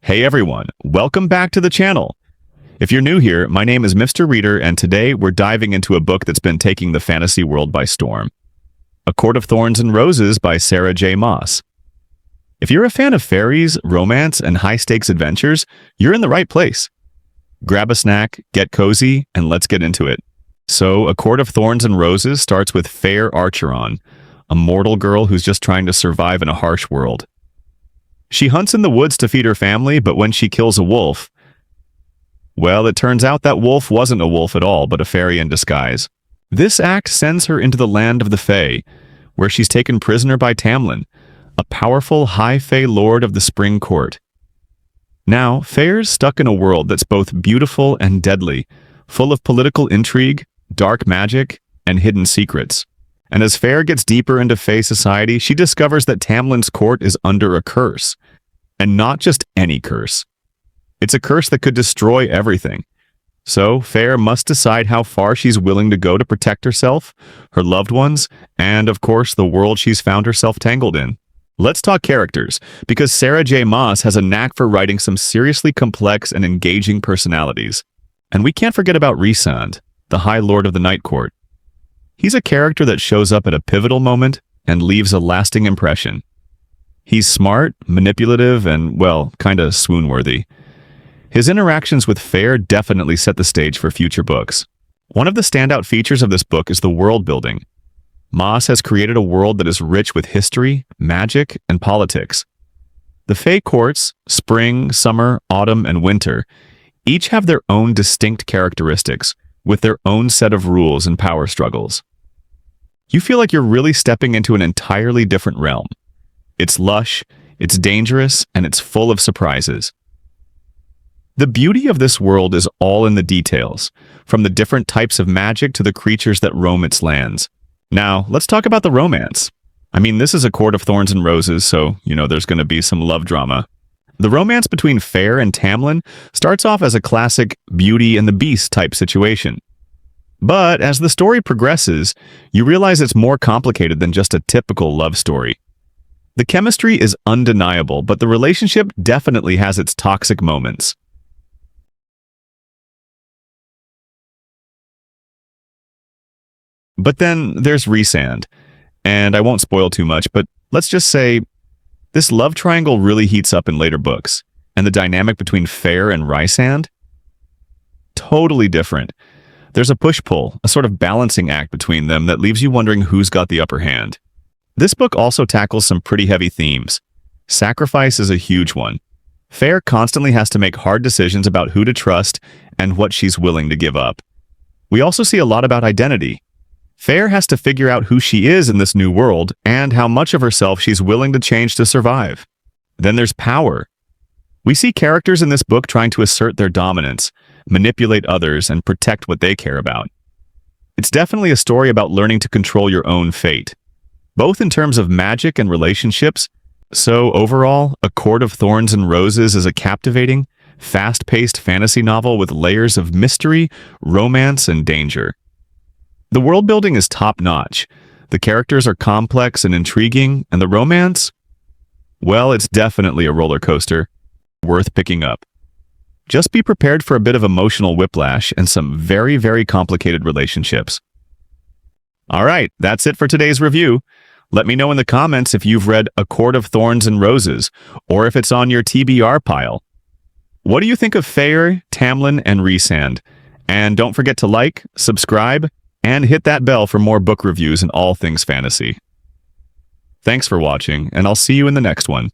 Hey everyone, welcome back to the channel. If you're new here, my name is Mr. Reader, and today we're diving into a book that's been taking the fantasy world by storm. A Court of Thorns and Roses by Sarah J. Maas. If you're a fan of fairies, romance, and high-stakes adventures, you're in the right place. Grab a snack, get cozy, and let's get into it. So, A Court of Thorns and Roses starts with Fair Archeron, a mortal girl who's just trying to survive in a harsh world. She hunts in the woods to feed her family, but when she kills a wolf, well, it turns out that wolf wasn't a wolf at all, but a fairy in disguise. This act sends her into the land of the Fae, where she's taken prisoner by Tamlin, a powerful high Fae lord of the Spring Court. Now, Fair's stuck in a world that's both beautiful and deadly, full of political intrigue, dark magic, and hidden secrets. And as Fair gets deeper into Fae society, she discovers that Tamlin's court is under a curse. And not just any curse. It's a curse that could destroy everything. So, Fair must decide how far she's willing to go to protect herself, her loved ones, and, of course, the world she's found herself tangled in. Let's talk characters, because Sarah J. Maas has a knack for writing some seriously complex and engaging personalities. And we can't forget about Rhysand, the High Lord of the Night Court. He's a character that shows up at a pivotal moment and leaves a lasting impression. He's smart, manipulative, and, well, kinda swoon-worthy. His interactions with Fair definitely set the stage for future books. One of the standout features of this book is the world building. Maas has created a world that is rich with history, magic, and politics. The Fae courts, spring, summer, autumn, and winter, each have their own distinct characteristics, with their own set of rules and power struggles. You feel like you're really stepping into an entirely different realm. It's lush, it's dangerous, and it's full of surprises. The beauty of this world is all in the details, from the different types of magic to the creatures that roam its lands. Now, let's talk about the romance. I mean, this is A Court of Thorns and Roses, so, there's going to be some love drama. The romance between Fair and Tamlin starts off as a classic Beauty and the Beast type situation. But as the story progresses, you realize it's more complicated than just a typical love story. The chemistry is undeniable, but the relationship definitely has its toxic moments. But then there's Rhysand, and I won't spoil too much, but let's just say this love triangle really heats up in later books, and the dynamic between Fair and Rhysand? Totally different. There's a push-pull, a sort of balancing act between them that leaves you wondering who's got the upper hand. This book also tackles some pretty heavy themes. Sacrifice is a huge one. Fair constantly has to make hard decisions about who to trust and what she's willing to give up. We also see a lot about identity. Fair has to figure out who she is in this new world and how much of herself she's willing to change to survive. Then there's power. We see characters in this book trying to assert their dominance, manipulate others, and protect what they care about. It's definitely a story about learning to control your own fate, both in terms of magic and relationships. So overall, A Court of Thorns and Roses is a captivating, fast-paced fantasy novel with layers of mystery, romance, and danger. The world building is top-notch, the characters are complex and intriguing, and the romance? Well, it's definitely a roller coaster, worth picking up. Just be prepared for a bit of emotional whiplash and some very, very complicated relationships. Alright, that's it for today's review. Let me know in the comments if you've read A Court of Thorns and Roses, or if it's on your TBR pile. What do you think of Fair, Tamlin, and Rhysand? And don't forget to like, subscribe, and hit that bell for more book reviews and all things fantasy. Thanks for watching, and I'll see you in the next one.